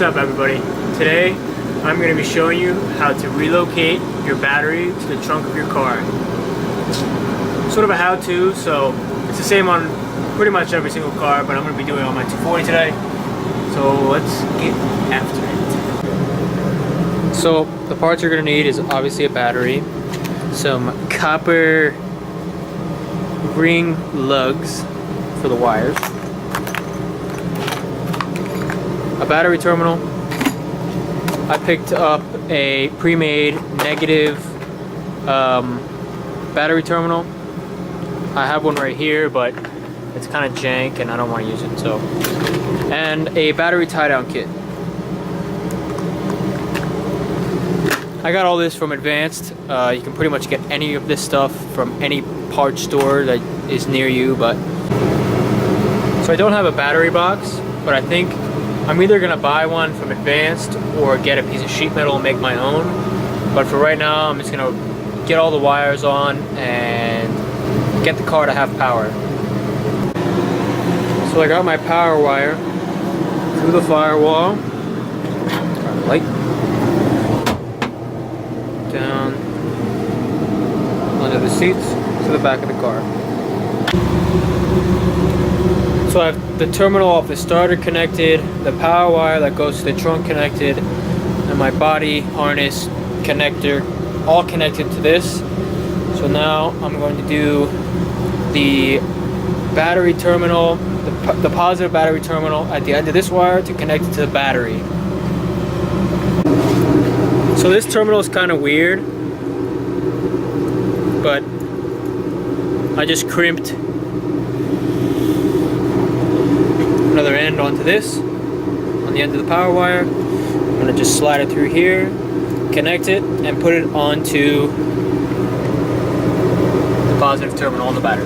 What's up, everybody? Today I'm going to be showing you how to relocate your battery to the trunk of your car. Sort of a how-to, so it's the same on pretty much every single car, but I'm going to be doing it on my 240 today. So let's get after it. So the parts you're going to need is obviously a battery, some copper ring lugs for the wires, a battery terminal. I picked up a pre-made negative battery terminal. I have one right here, but it's kind of jank and I don't want to use it. So, and a battery tie-down kit. I got all this from Advanced. You can pretty much get any of this stuff from any parts store that is near you. But so I don't have a battery box, but I think I'm either gonna buy one from Advanced or get a piece of sheet metal and make my own. But for right now, I'm just gonna get all the wires on and get the car to have power. So I got my power wire through the firewall, light, down under the seats to the back of the car. So I have the terminal off the starter connected, the power wire that goes to the trunk connected, and my body harness connector all connected to this. So now I'm going to do the battery terminal, the positive battery terminal at the end of this wire to connect it to the battery. So this terminal is kind of weird, but I just crimped another end onto this on the end of the power wire. I'm gonna just slide it through here, connect it, and put it onto the positive terminal on the battery.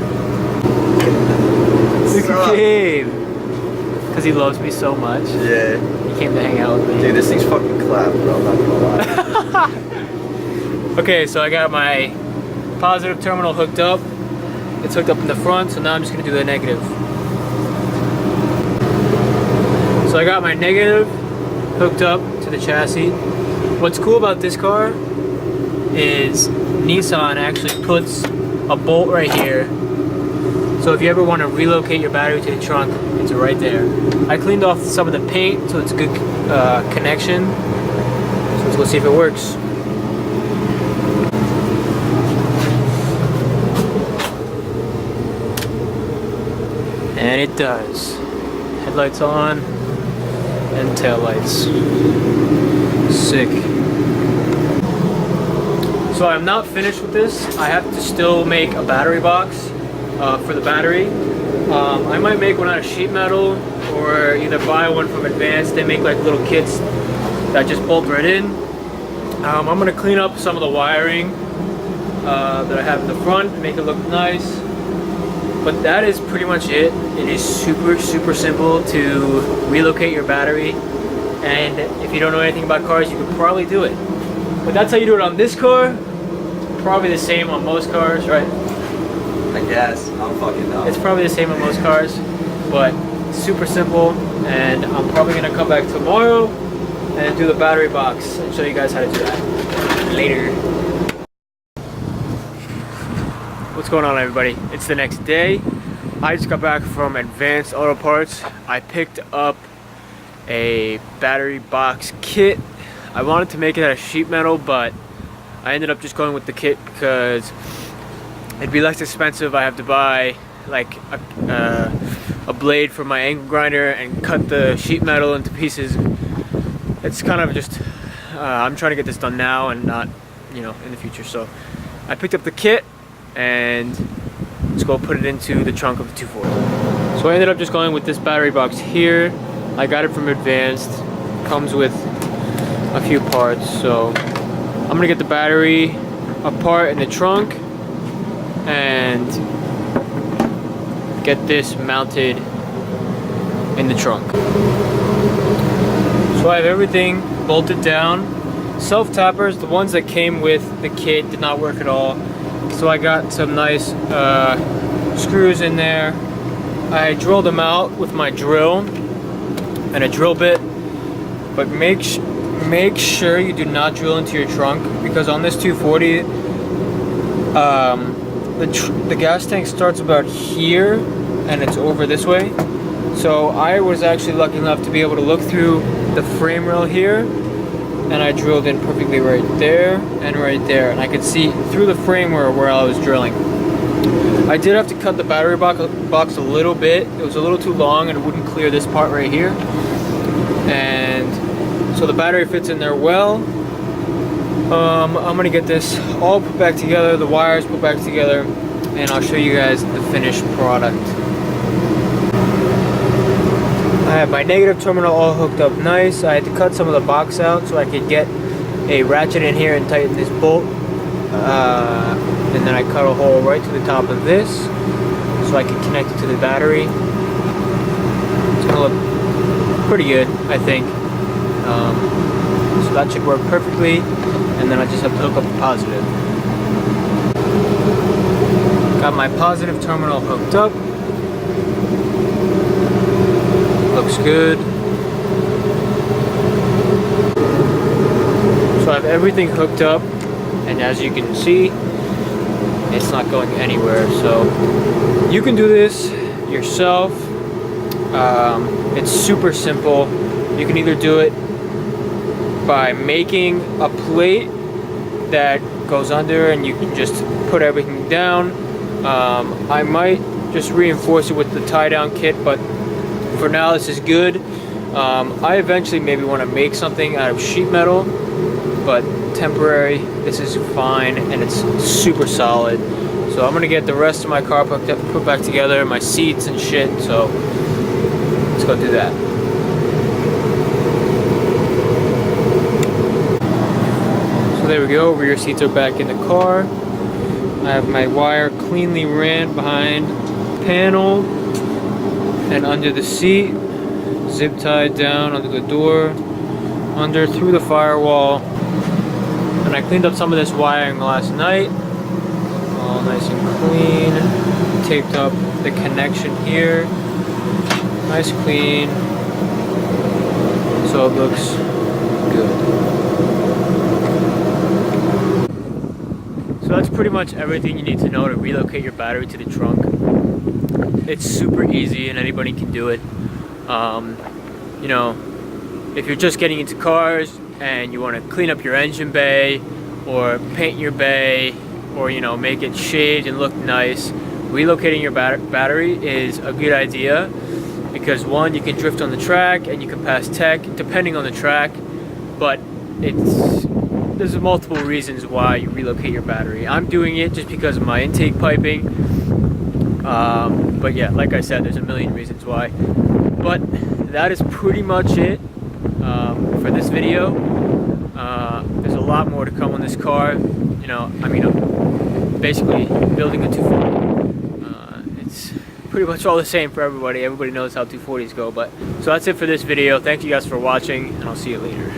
Look at Gabe, because he loves me so much. Yeah. He came to hang out with me. Dude, this thing's fucking clap, bro. I'm not gonna lie. Okay, so I got my positive terminal hooked up. It's hooked up in the front, so now I'm just gonna do the negative. So I got my negative hooked up to the chassis. What's cool about this car is Nissan actually puts a bolt right here. So if you ever want to relocate your battery to the trunk, it's right there. I cleaned off some of the paint so it's a good connection. So let's go see if it works. And it does. Headlights on. And tail lights. Sick. So I'm not finished with this. I have to still make a battery box for the battery. I might make one out of sheet metal or either buy one from Advanced. They make like little kits that just bolt right in. I'm gonna clean up some of the wiring that I have in the front and make it look nice. But that is pretty much it. It is super simple to relocate your battery. And if you don't know anything about cars, you could probably do it. But that's how you do it on this car. Probably the same on most cars, right? I guess. I'm fucking dumb. It's probably the same on most cars. But super simple. And I'm probably gonna come back tomorrow and do the battery box and show you guys how to do that later. What's going on, everybody? It's the next day. I just got back from Advanced Auto Parts. I picked up a battery box kit. I wanted to make it out of sheet metal, but I ended up just going with the kit because it'd be less expensive. I have to buy like a blade for my angle grinder and cut the sheet metal into pieces. It's kind of just I'm trying to get this done now and not, you know, in the future. So I picked up the kit and let's go put it into the trunk of the 240. So I ended up just going with this battery box here. I got it from Advanced. Comes with a few parts. So I'm gonna get the battery apart in the trunk and get this mounted in the trunk. So I have everything bolted down. Self-tappers, the ones that came with the kit, did not work at all. So I got some nice screws in there. I drilled them out with my drill and a drill bit. but make sure you do not drill into your trunk, because on this 240, the gas tank starts about here and it's over this way. So I was actually lucky enough to be able to look through the frame rail here, and I drilled in perfectly right there and right there, and I could see through the frame rail where I was drilling. I did have to cut the battery box a little bit. It was a little too long and it wouldn't clear this part right here, and so the battery fits in there well. I'm gonna get this all put back together, the wires put back together, and I'll show you guys the finished product. I have my negative terminal all hooked up nice. I had to cut some of the box out so I could get a ratchet in here and tighten this bolt. And then I cut a hole right to the top of this so I can connect it to the battery. It's gonna look pretty good, I think. So that should work perfectly, and then I just have to hook up the positive. Got my positive terminal hooked up. Looks good. So I have everything hooked up, and as you can see, it's not going anywhere. So you can do this yourself. It's super simple. You can either do it by making a plate that goes under and you can just put everything down. I might just reinforce it with the tie down kit, but for now this is good. I eventually maybe want to make something out of sheet metal, but temporary, this is fine, and it's super solid. So I'm gonna get the rest of my car put back together, my seats and shit, so let's go do that. So there we go, rear seats are back in the car. I have my wire cleanly ran behind the panel and under the seat, zip tied down under the door, under through the firewall. And I cleaned up some of this wiring last night, all nice and clean. Taped up the connection here, nice clean, so it looks good. So that's pretty much everything you need to know to relocate your battery to the trunk. It's super easy and anybody can do it. You know, if you're just getting into cars and you want to clean up your engine bay or paint your bay, or you know, make it shade and look nice, relocating your battery is a good idea, because one, you can drift on the track and you can pass tech depending on the track, but there's multiple reasons why you relocate your battery. I'm doing it just because of my intake piping, but yeah, like I said, there's a million reasons why. But that is pretty much it for this video. There's a lot more to come on this car. You know, I mean, I'm basically building a 240. It's pretty much all the same for everybody. Everybody knows how 240s go. But so that's it for this video. Thank you guys for watching, and I'll see you later.